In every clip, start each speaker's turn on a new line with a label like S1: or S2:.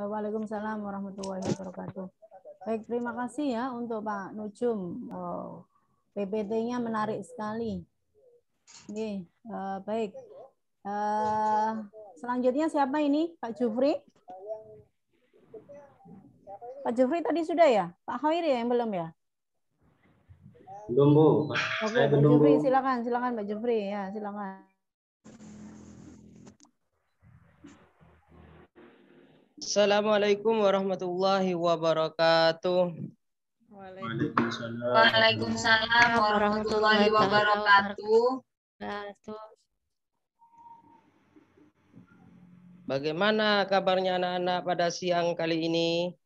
S1: Waalaikumsalam warahmatullahi wabarakatuh. Baik, terima kasih ya untuk Pak Nujum. PPT-nya menarik sekali. Oke, baik. Selanjutnya siapa ini? Pak Jufri? Pak Jufri tadi sudah ya? Pak Khairi yang belum ya?
S2: Belum, Bu.
S1: Oke, Pak Jufri, silakan Pak Jufri ya, silakan.
S3: Assalamualaikum warahmatullahi wabarakatuh.
S4: Waalaikumsalam warahmatullahi wabarakatuh.
S3: Bagaimana kabarnya anak-anak pada siang kali ini?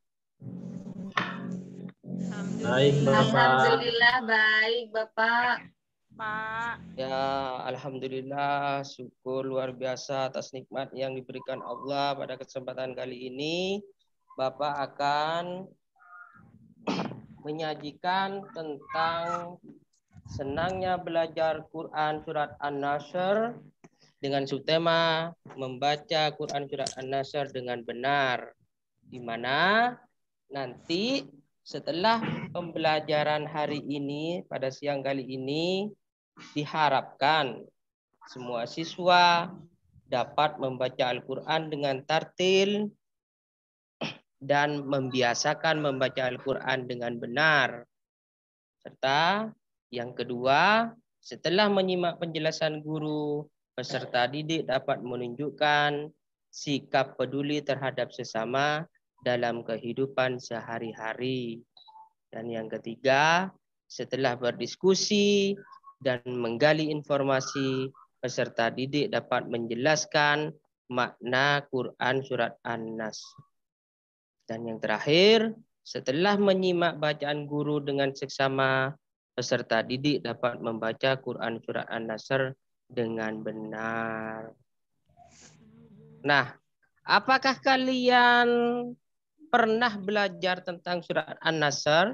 S4: Alhamdulillah baik, Bapak.
S3: Ya, alhamdulillah, syukur luar biasa atas nikmat yang diberikan Allah pada kesempatan kali ini. Bapak akan menyajikan tentang senangnya belajar Quran surat An-Nasr dengan subtema membaca Quran surat An-Nasr dengan benar, di mana nanti setelah pembelajaran hari ini pada siang kali ini diharapkan semua siswa dapat membaca Al-Quran dengan tartil dan membiasakan membaca Al-Quran dengan benar. Serta yang kedua, setelah menyimak penjelasan guru, peserta didik dapat menunjukkan sikap peduli terhadap sesama dalam kehidupan sehari-hari. Dan yang ketiga, setelah berdiskusi dan menggali informasi, peserta didik dapat menjelaskan makna Quran surat An-Nas. Dan yang terakhir, setelah menyimak bacaan guru dengan seksama, peserta didik dapat membaca Quran surat An-Nasr dengan benar. Nah, apakah kalian pernah belajar tentang surat An-Nasr?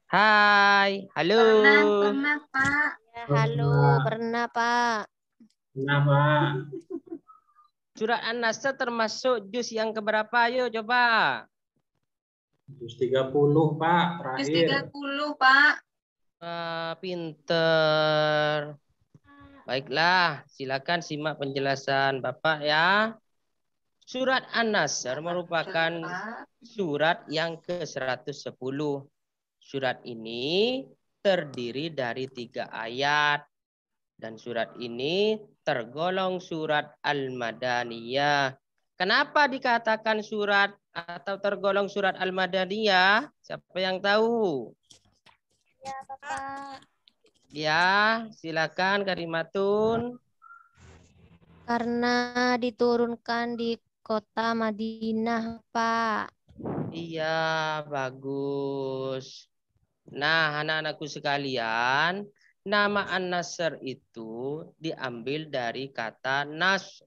S3: Hai, halo.
S4: Pernah, Pak.
S5: Ya, halo, pernah, Pak.
S2: Pernah, Pak.
S3: Surat An-Nasr termasuk juz yang keberapa? Ayo coba.
S2: Juz 30, Pak, terakhir.
S4: Juz 30, Pak.
S3: Pinter. Baiklah, silakan simak penjelasan Bapak ya. Surat An-Nasr merupakan surat yang ke-110. Surat ini terdiri dari 3 ayat. Dan surat ini tergolong surat Al-Madaniyah. Kenapa dikatakan surat atau tergolong surat Al-Madaniyah? Siapa yang tahu?
S5: Ya, Bapak.
S3: Ya, silakan Karimatun.
S5: Karena diturunkan di kota Madinah, Pak.
S3: Iya, bagus. Nah, anak-anakku sekalian, nama An-Nasr itu diambil dari kata nas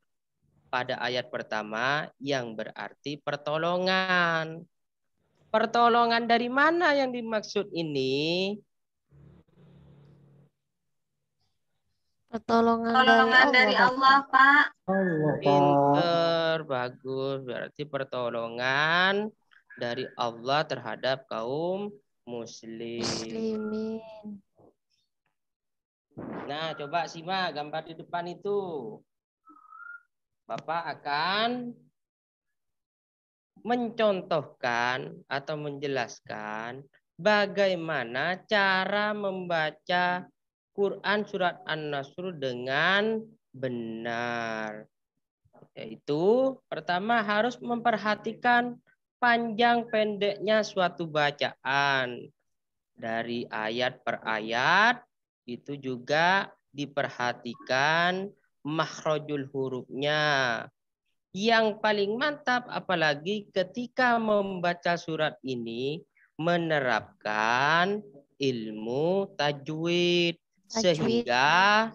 S3: pada ayat pertama yang berarti pertolongan. Pertolongan dari mana yang dimaksud ini?
S5: Pertolongan
S4: dari Allah, Pak.
S3: Pinter, bagus. Berarti pertolongan dari Allah terhadap kaum muslimin. Nah, coba simak gambar di depan itu. Bapak akan mencontohkan atau menjelaskan bagaimana cara membaca Quran surat An-Nasr dengan benar. Yaitu pertama harus memperhatikan panjang pendeknya suatu bacaan. Dari ayat per ayat itu juga diperhatikan makhrajul hurufnya. Yang paling mantap apalagi ketika membaca surat ini menerapkan ilmu tajwid. Sehingga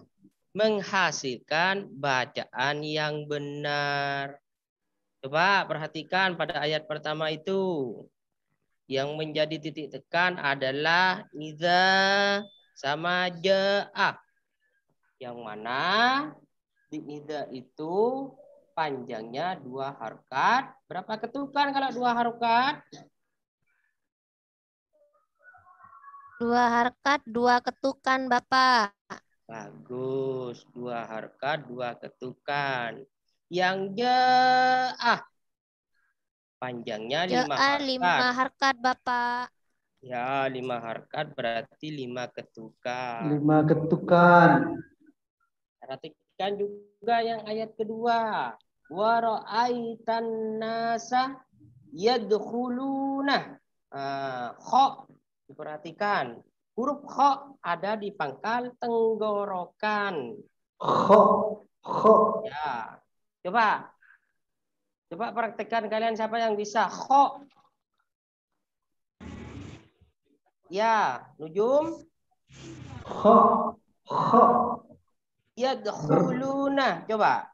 S3: menghasilkan bacaan yang benar. Coba perhatikan pada ayat pertama itu. Yang menjadi titik tekan adalah idza sama ja'ah. Yang mana di ida itu panjangnya 2 harokat. Berapa ketukan kalau 2 harokat?
S5: 2 harokat, 2 ketukan, Bapak.
S3: Bagus. 2 harokat, 2 ketukan. Yang jaah panjangnya 5
S5: Ja'a 5
S3: harokat.
S5: harokat, Bapak.
S3: Ya, 5 harokat berarti 5 ketukan.
S6: 5 ketukan.
S3: Perhatikan juga yang ayat kedua. Wa ra'aitan nasa yadkhuluna. Kha diperhatikan. Huruf kha ada di pangkal tenggorokan.
S6: Kho. Kho.
S3: Ya. Coba praktekkan kalian siapa yang bisa kha. Ya, Nujum.
S6: Kho. Kho.
S3: Yadkhuluna. Coba.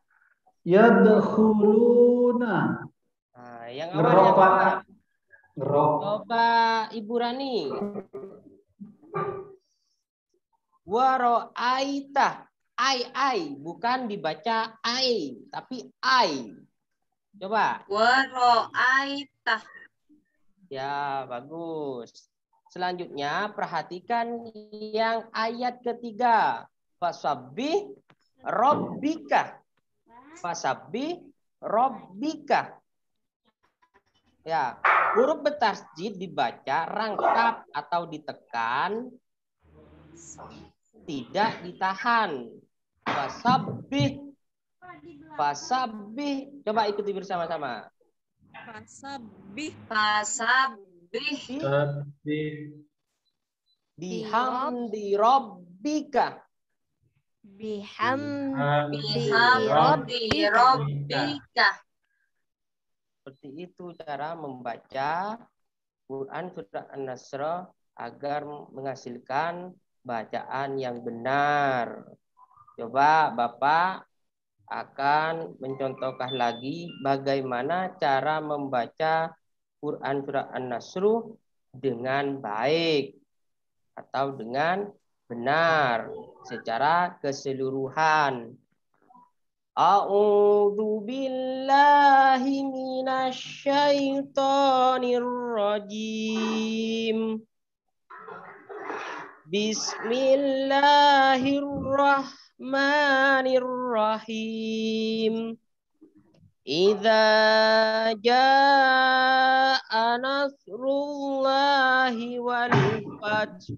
S6: Yadkhuluna.
S3: Nah, yang awal
S6: Ngerok,
S3: yang
S6: Pak.
S3: awal.
S6: Ngerok.
S3: Coba Ibu Rani. Waro'aita. Ai. Bukan dibaca ai. Tapi ai. Coba.
S4: Waro'aita.
S3: Ya, bagus. Selanjutnya, perhatikan yang ayat ketiga. Fasabbih rabbika. Fasabbih rabbika. Ya, huruf bertasjid dibaca rangkap atau ditekan, tidak ditahan. Fasabbih. Fasabbih. Coba ikuti bersama-sama.
S4: Fasabbih.
S2: Tapi
S3: Bihamdi rabbika.
S5: Bihamdi
S4: Bihamdi rabbika.
S3: Seperti itu cara membaca Quran surah An-Nasr agar menghasilkan bacaan yang benar. Coba Bapak akan mencontohkan lagi bagaimana cara membaca Quran surah An-Nasr dengan baik atau dengan benar secara keseluruhan. A'udzu billahi minasyaitonir rajim. Bismillahirrahmanirrahim. Idza jaa nasrullahi wal fath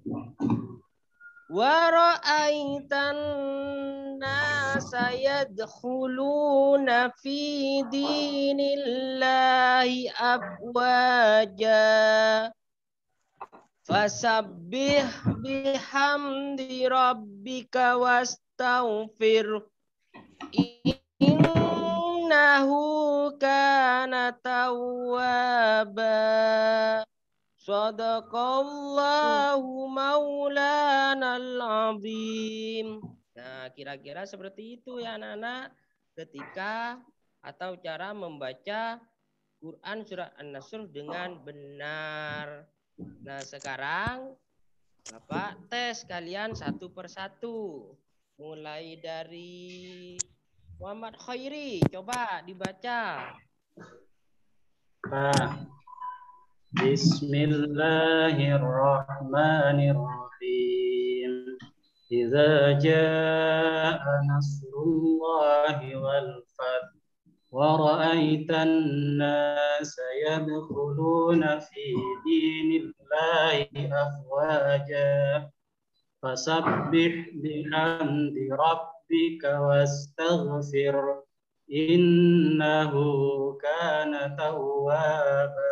S3: wa ra'aitan nasa yadkhuluna fi dinillahi afwaja fasabbih bihamdi rabbika wastaghfir innahu kana tawwaba. Shadaqallahu maulanal azim. Nah, kira-kira seperti itu ya anak-anak ketika atau cara membaca Quran surah An-Nasr dengan benar. Nah, sekarang Bapak tes kalian satu persatu. Mulai dari Muhammad Khairi, coba dibaca.
S2: Pak. Bismillahirrahmanirrahim. Idza jaa nasrullahi wal fath wa ra'aitan nasa yadkhuluna fi dinillahi afwaja fasabbih bihamdi rabbika wastaghfir innahu kana tawwaba.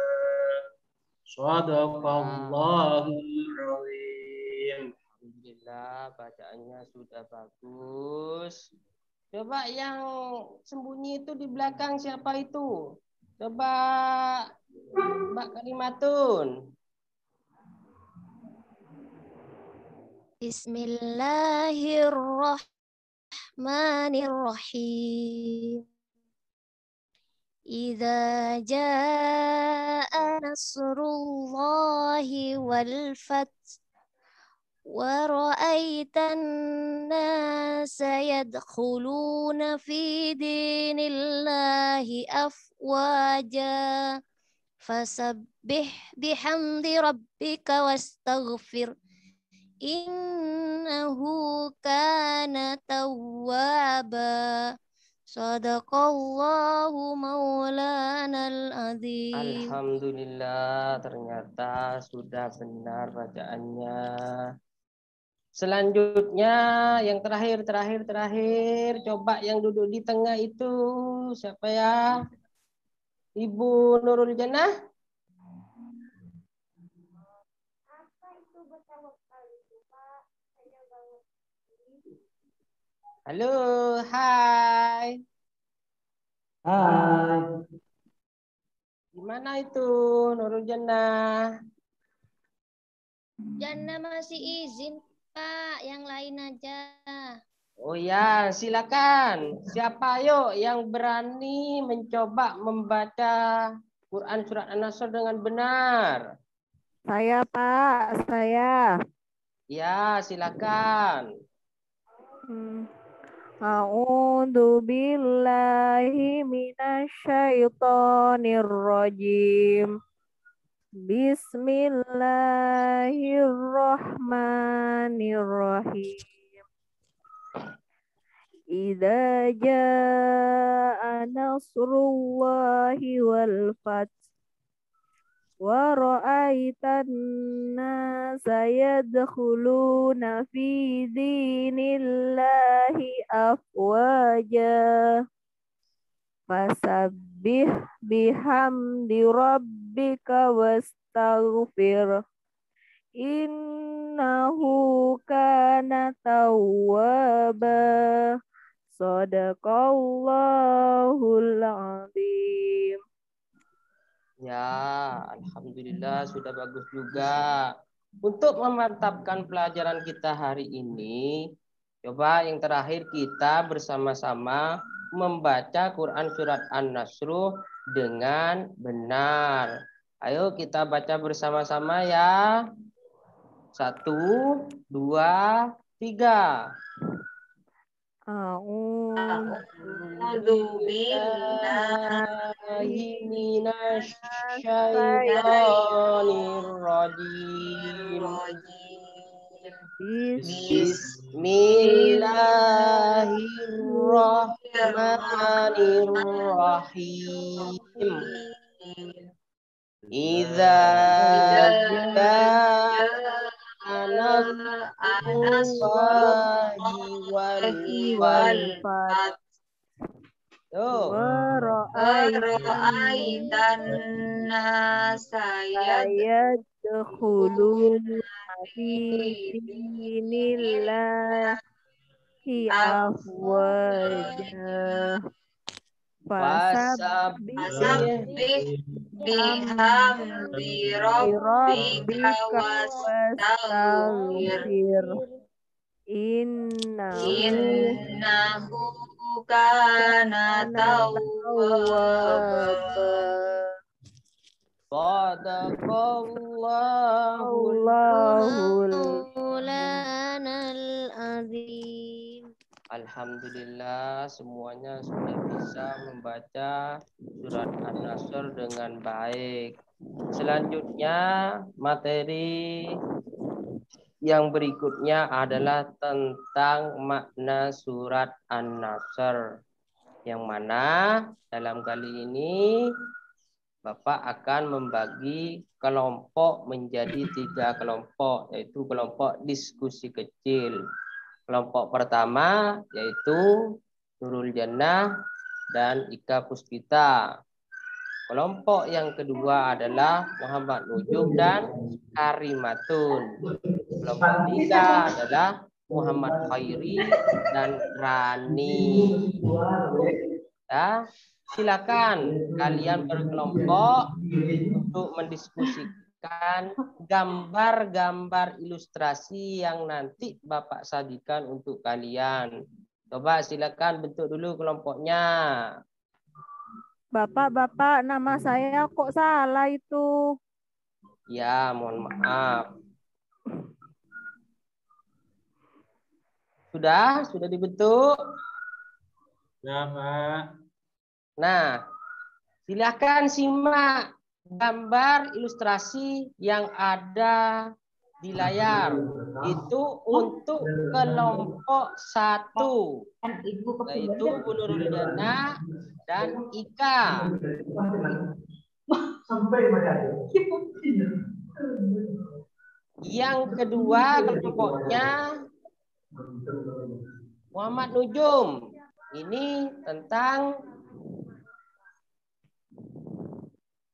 S2: Shadaqallahul azim.
S3: Alhamdulillah bacaannya sudah bagus. Coba yang sembunyi itu di belakang siapa itu? Coba Mbak Kalimatun.
S5: Bismillahirrahmanirrahim. Idza jaa nasrullahi wal fath ورأيت الناس يدخلون في دين الله أفواجا فسبح بحمد ربك واستغفر إنه كان توابا Sadaqallahu maulanal azim.
S3: Alhamdulillah, ternyata sudah benar bacaannya. Selanjutnya yang terakhir. Coba yang duduk di tengah itu siapa ya? Ibu Nurul Jannah. Halo, hai.
S6: Hai.
S3: Gimana itu Nurul Jannah?
S5: Jannah masih izin, Pak. Yang lain aja.
S3: Oh ya, silakan. Siapa yuk yang berani mencoba membaca Quran surat An-Nasr dengan benar?
S1: Saya, Pak. Saya.
S3: Ya, silakan.
S1: A'udzu billahi minasyaitonir rajim. Bismillahirrahmanirrahim. Idza jaa nasrullahi wal fath wa ra'aitan nasa yadkhuluna fi dinillahi afwaja fasabbih bihamdi rabbika wastaghfir innahu kana tawwaba sadaqallahul azim.
S3: Ya, alhamdulillah sudah bagus juga. Untuk memantapkan pelajaran kita hari ini, coba yang terakhir kita bersama-sama membaca Quran surat An-Nasr dengan benar. Ayo kita baca bersama-sama ya. 1, 2, 3.
S4: A'udzu billahi
S3: Minasyaitonir rajim. Bismillahirrahmanirrahim. Idza nasrullahi wal fath.
S4: Wara'aitan nasa
S1: yadkhuluna fi dinillahi afwaja
S3: Fasabbih
S4: bihamdi rabbika wastaghfir innahu kana tawwaba.
S3: Sadaqallahul
S5: Maulanal azim.
S3: Alhamdulillah semuanya sudah bisa membaca surat An-Nasr dengan baik. Selanjutnya materi yang berikutnya adalah tentang makna surat An-Nasr. Yang mana dalam kali ini Bapak akan membagi kelompok menjadi 3 kelompok, yaitu kelompok diskusi kecil. Kelompok pertama yaitu Nurul Jannah dan Ika Puspita. Kelompok yang kedua adalah Muhammad Nujum dan Karimatun. Kelompok ketiga adalah Muhammad Khairi dan Rani. Ya, silakan kalian berkelompok untuk mendiskusikan gambar-gambar ilustrasi yang nanti Bapak sajikan untuk kalian. Coba silakan bentuk dulu kelompoknya.
S1: Bapak, nama saya kok salah itu?
S3: Ya, mohon maaf. Sudah dibentuk?
S2: Ya, Pak.
S3: Nah, silakan simak gambar ilustrasi yang ada di layar. Itu untuk kelompok 1, yaitu Bu Nurul Jannah dan Ika. Yang kedua kelompoknya Muhammad Nujum. Ini tentang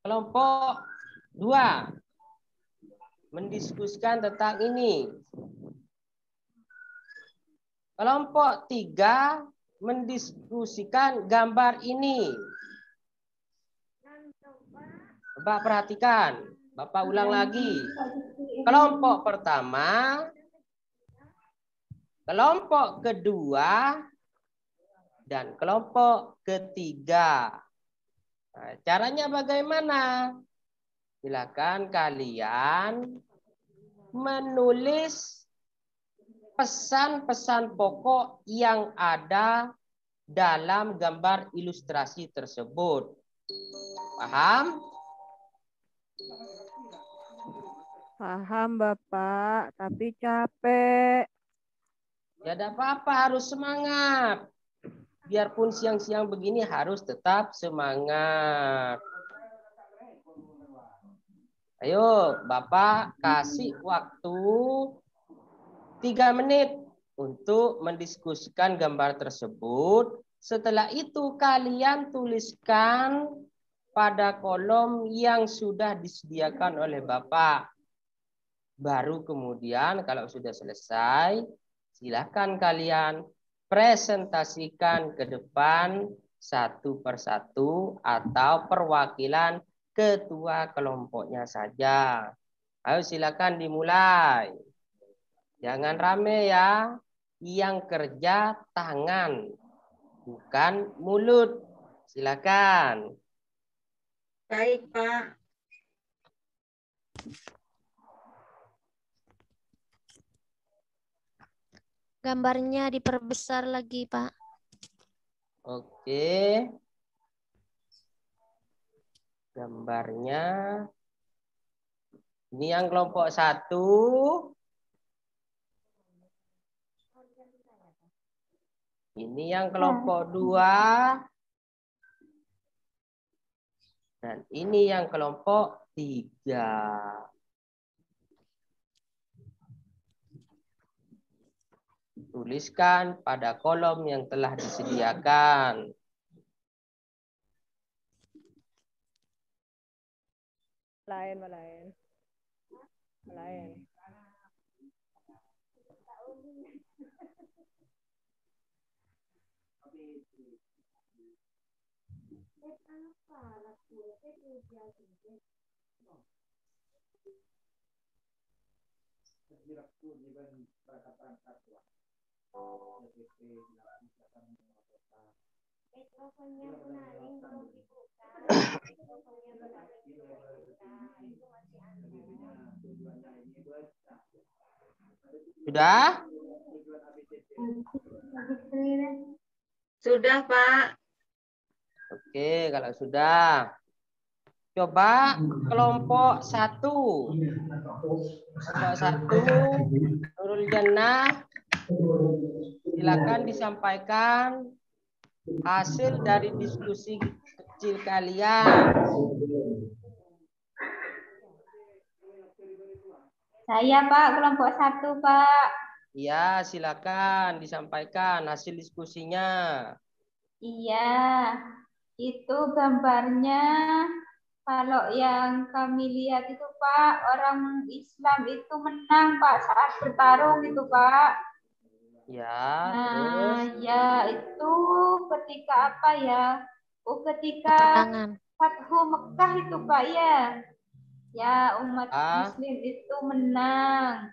S3: kelompok 2. Mendiskusikan tentang ini. Kelompok 3 mendiskusikan gambar ini. Bapak perhatikan. Bapak ulang lagi. Kelompok pertama, kelompok kedua, dan kelompok ketiga. Nah, caranya bagaimana? Silakan kalian menulis pesan-pesan pokok yang ada dalam gambar ilustrasi tersebut. Paham?
S1: Paham, Bapak, tapi capek.
S3: Ya tidak apa-apa, harus semangat. Biarpun siang-siang begini harus tetap semangat. Ayo, Bapak kasih waktu 3 menit untuk mendiskusikan gambar tersebut. Setelah itu kalian tuliskan pada kolom yang sudah disediakan oleh Bapak. Baru kemudian kalau sudah selesai, silakan kalian presentasikan ke depan satu persatu atau perwakilan ketua kelompoknya saja. Ayo silakan dimulai. Jangan rame ya. Yang kerja tangan, bukan mulut. Silakan.
S4: Baik, Pak.
S5: Gambarnya diperbesar lagi, Pak.
S3: Oke. Gambarnya. Ini yang kelompok 1. Ini yang kelompok 2. Dan ini yang kelompok 3. Tuliskan pada kolom yang telah disediakan.
S1: Lain.
S3: Sudah?
S4: Sudah, Pak.
S3: Oke, kalau sudah. Coba kelompok 1. Kelompok 1, Nurul Jannah. Silakan disampaikan hasil dari diskusi kecil kalian.
S7: Saya, Pak, kelompok 1, Pak.
S3: Iya, silakan disampaikan hasil diskusinya.
S7: Iya, itu gambarnya kalau yang kami lihat itu, Pak, orang Islam itu menang, Pak, saat bertarung itu, Pak.
S3: Ya,
S7: Nah,
S3: terus?
S7: ya itu ketika apa ya? Oh, ketika Fathu Mekah itu, Pak, ya. Ya, umat Muslim itu menang.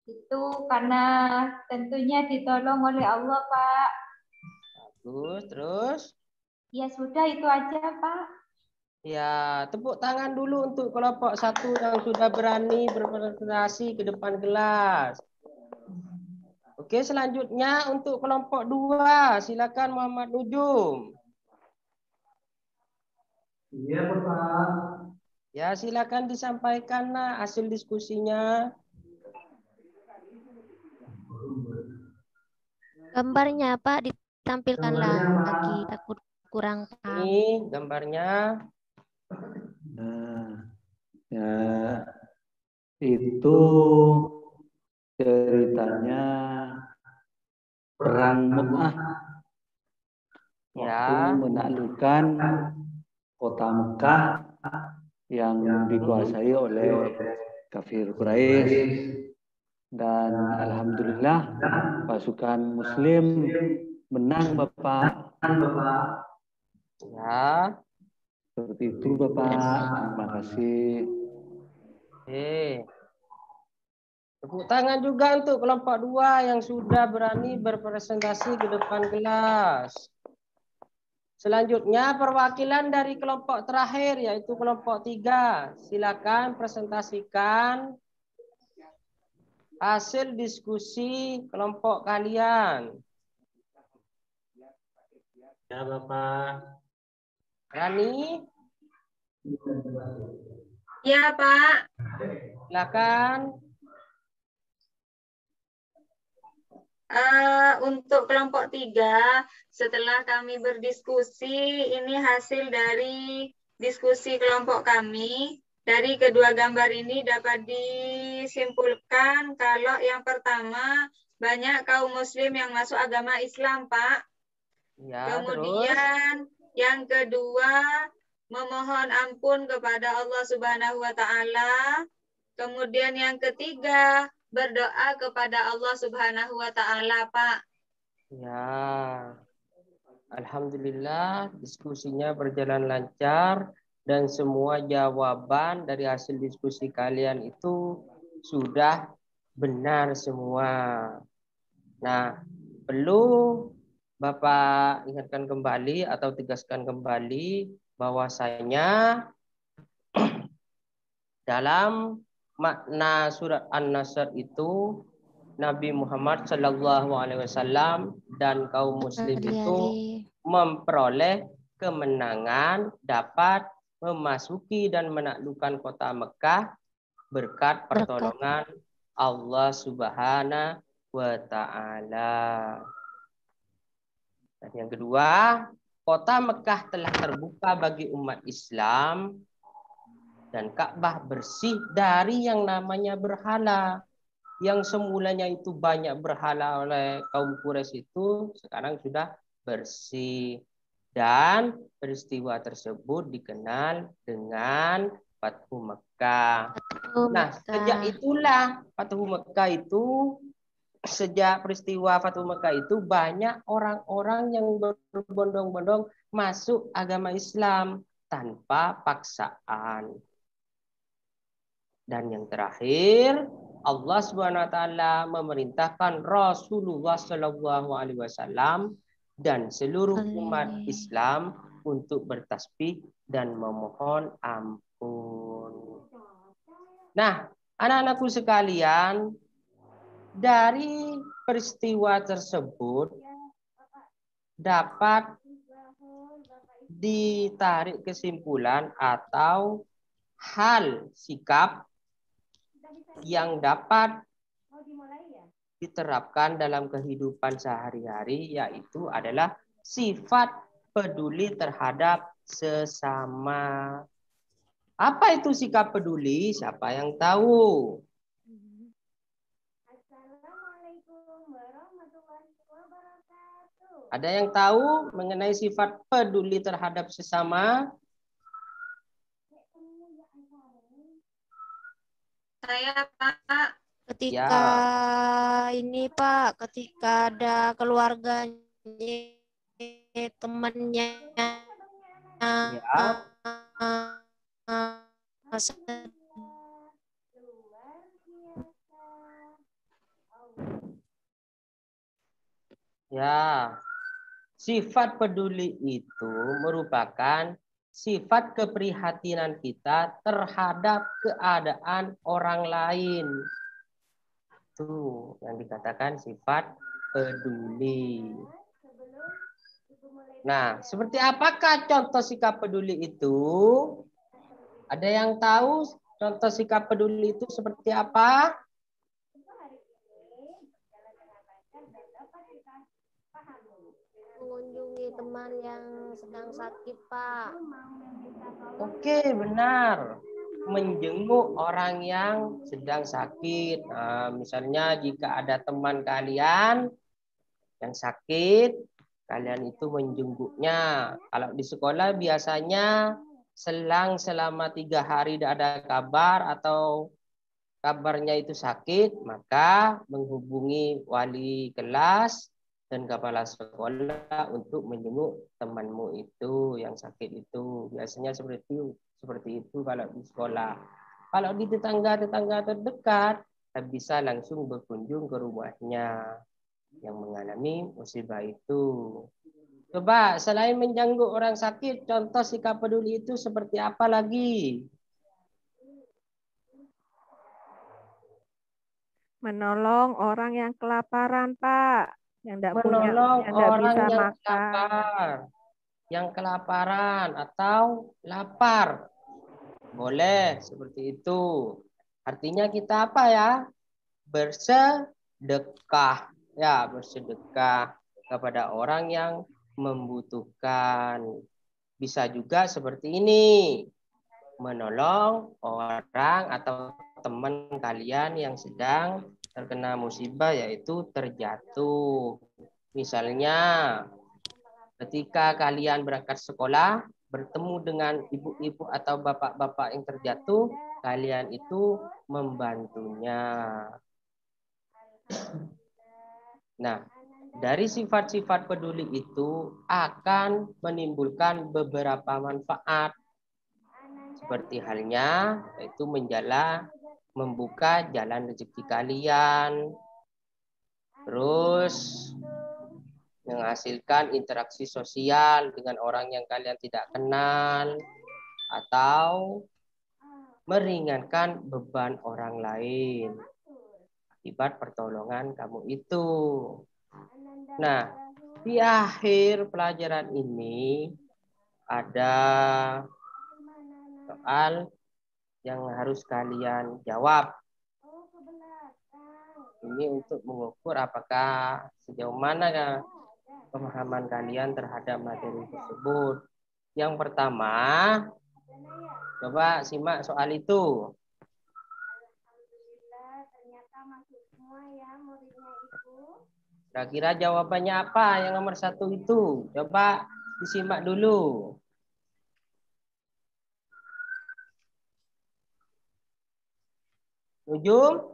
S7: Itu karena tentunya ditolong oleh Allah, Pak.
S3: Bagus, terus?
S7: Ya sudah, itu aja, Pak.
S3: Ya, tepuk tangan dulu untuk kelompok 1 yang sudah berani berpresentasi ke depan kelas. Oke, selanjutnya untuk kelompok 2, silakan Muhammad Nujum.
S6: Iya, Bapak.
S3: Ya, silakan disampaikan hasil diskusinya.
S5: Gambarnya Pak ditampilkanlah
S6: Gambarnya, Pak.
S5: lagi, takut kurang paham.
S3: Ini gambarnya.
S6: Nah, ya, itu ceritanya perang Mu'ah waktu
S3: Ya.
S6: menaklukkan kota Mekah yang dikuasai oleh kafir Quraisy, dan alhamdulillah pasukan Muslim menang, Bapak.
S3: Ya.
S6: Seperti itu, Bapak. Terima kasih.
S3: Oke. Tepuk tangan juga untuk kelompok 2 yang sudah berani berpresentasi ke depan kelas. Selanjutnya perwakilan dari kelompok terakhir yaitu kelompok 3. Silakan presentasikan hasil diskusi kelompok kalian.
S2: Ya, Bapak.
S3: Rani,
S4: Ya, Pak.
S3: silakan.
S4: Untuk kelompok 3, setelah kami berdiskusi, ini hasil dari diskusi kelompok kami. Dari kedua gambar ini dapat disimpulkan kalau yang pertama, banyak kaum muslim yang masuk agama Islam, Pak.
S3: Ya,
S4: Kemudian yang kedua, memohon ampun kepada Allah Subhanahu wa Ta'ala. Kemudian yang ketiga, berdoa kepada Allah Subhanahu wa Ta'ala, Pak.
S3: Ya. Alhamdulillah diskusinya berjalan lancar dan semua jawaban dari hasil diskusi kalian itu sudah benar semua. Nah, perlu Bapak ingatkan kembali atau tegaskan kembali bahwasanya dalam makna surat An-Nasr itu Nabi Muhammad Shallallahu Alaihi Wasallam dan kaum muslim itu memperoleh kemenangan, dapat memasuki dan menaklukkan kota Mekah berkat pertolongan Allah Subhanahu wa Ta'ala. Dan yang kedua, kota Mekah telah terbuka bagi umat Islam dan Ka'bah bersih dari yang namanya berhala. Yang semulanya itu banyak berhala oleh kaum Quraisy itu sekarang sudah bersih. Dan peristiwa tersebut dikenal dengan Fathu Mekah. Nah, sejak itulah Fathu Mekah itu, sejak peristiwa Fathu Mekah itu banyak orang-orang yang berbondong-bondong masuk agama Islam tanpa paksaan. Dan yang terakhir, Allah Subhanahu wa taala memerintahkan Rasulullah Shallallahu alaihi wasallam dan seluruh umat Islam untuk bertasbih dan memohon ampun. Nah, anak-anakku sekalian, dari peristiwa tersebut dapat ditarik kesimpulan atau hal sikap yang dapat diterapkan dalam kehidupan sehari-hari, yaitu adalah sifat peduli terhadap sesama. Apa itu sikap peduli? Siapa yang tahu? Ada yang tahu mengenai sifat peduli terhadap sesama?
S4: Saya, Pak.
S5: Ketika ini Pak, ketika ada keluarganya, temannya,
S3: ya, sifat peduli itu merupakan sifat keprihatinan kita terhadap keadaan orang lain. itu yang dikatakan sifat peduli. Nah, seperti apakah contoh sikap peduli itu? Ada yang tahu contoh sikap peduli itu seperti apa?
S5: Mengunjungi teman yang sedang sakit, Pak.
S3: Oke, benar. Menjenguk orang yang sedang sakit. Nah, misalnya jika ada teman kalian yang sakit, kalian itu menjenguknya. Kalau di sekolah biasanya selang selama 3 hari tidak ada kabar atau kabarnya itu sakit, maka menghubungi wali kelas dan kepala sekolah untuk menjenguk temanmu itu yang sakit itu. Biasanya seperti itu kalau di sekolah. Kalau di tetangga-tetangga terdekat, bisa langsung berkunjung ke rumahnya yang mengalami musibah itu. Coba selain menjenguk orang sakit, contoh sikap peduli itu seperti apa lagi?
S8: Menolong orang yang kelaparan, Pak. Yang tidak punya,
S3: Menolong
S8: yang tidak
S3: orang
S8: bisa
S3: yang
S8: makan.
S3: lapar, yang kelaparan atau lapar. Boleh seperti itu. Artinya kita apa ya? Bersedekah. Ya, bersedekah kepada orang yang membutuhkan. Bisa juga seperti ini. Menolong orang atau teman kalian yang sedang terkena musibah, yaitu terjatuh. Misalnya ketika kalian berangkat sekolah bertemu dengan ibu-ibu atau bapak-bapak yang terjatuh, kalian itu membantunya. Nah, dari sifat-sifat peduli itu akan menimbulkan beberapa manfaat. Seperti halnya yaitu membuka jalan rezeki kalian. Terus menghasilkan interaksi sosial dengan orang yang kalian tidak kenal, atau meringankan beban orang lain akibat pertolongan kamu itu. Nah, di akhir pelajaran ini ada soal yang harus kalian jawab. Ini untuk mengukur apakah sejauh mana pemahaman kalian terhadap materi tersebut. Yang pertama, coba simak soal itu. Kira-kira jawabannya apa yang nomor 1 itu? Coba disimak dulu. Ujung?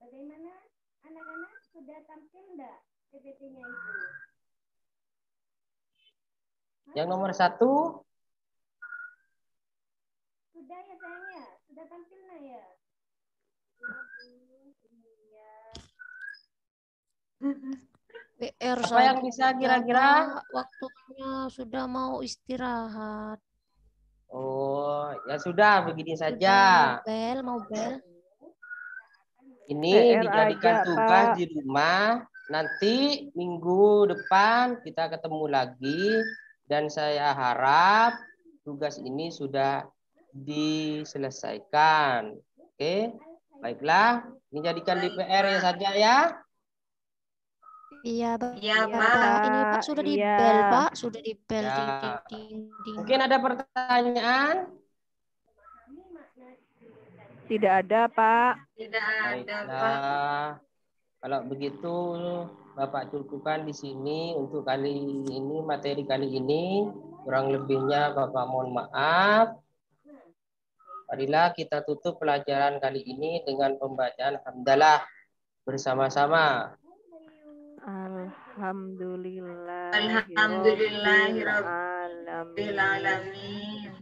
S9: Bagaimana anak-anak sudah tampil enggak PPT-nya itu?
S3: Yang nomor 1?
S9: Sudah ya sayangnya? Sudah tampil nah ya?
S5: PR
S3: apa yang bisa kira-kira?
S5: Waktunya sudah mau istirahat.
S3: Oh, ya sudah begini saja.
S5: Mau bel.
S3: Ini
S8: PR
S3: dijadikan
S8: aja,
S3: tugas
S8: Pak.
S3: di rumah. Nanti minggu depan kita ketemu lagi. Dan saya harap tugas ini sudah diselesaikan. Oke, baiklah. Ini jadikan di PR ya saja ya.
S5: Iya, Pak.
S4: Iya,
S8: Iya,
S4: Pak.
S5: Ini Pak sudah di
S8: Iya.
S5: bel, Pak. Sudah di bel.
S3: Ya.
S5: Ding, ding, ding, ding.
S3: Mungkin ada pertanyaan?
S8: Tidak ada, Pak.
S4: Tidak ada, Pak.
S3: Baiklah. Kalau begitu Bapak cukupkan di sini untuk materi kali ini. Kurang lebihnya Bapak mohon maaf. Marilah kita tutup pelajaran kali ini dengan pembacaan hamdalah bersama-sama.
S8: Alhamdulillah.
S4: Alhamdulillahirabbil alamin.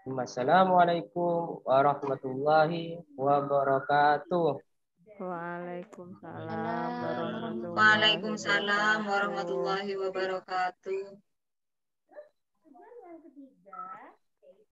S3: Wassalamualaikum warahmatullahi wabarakatuh.
S8: Waalaikumsalam.
S4: Waalaikumsalam warahmatullahi wabarakatuh.
S9: Tujuan yang ketiga,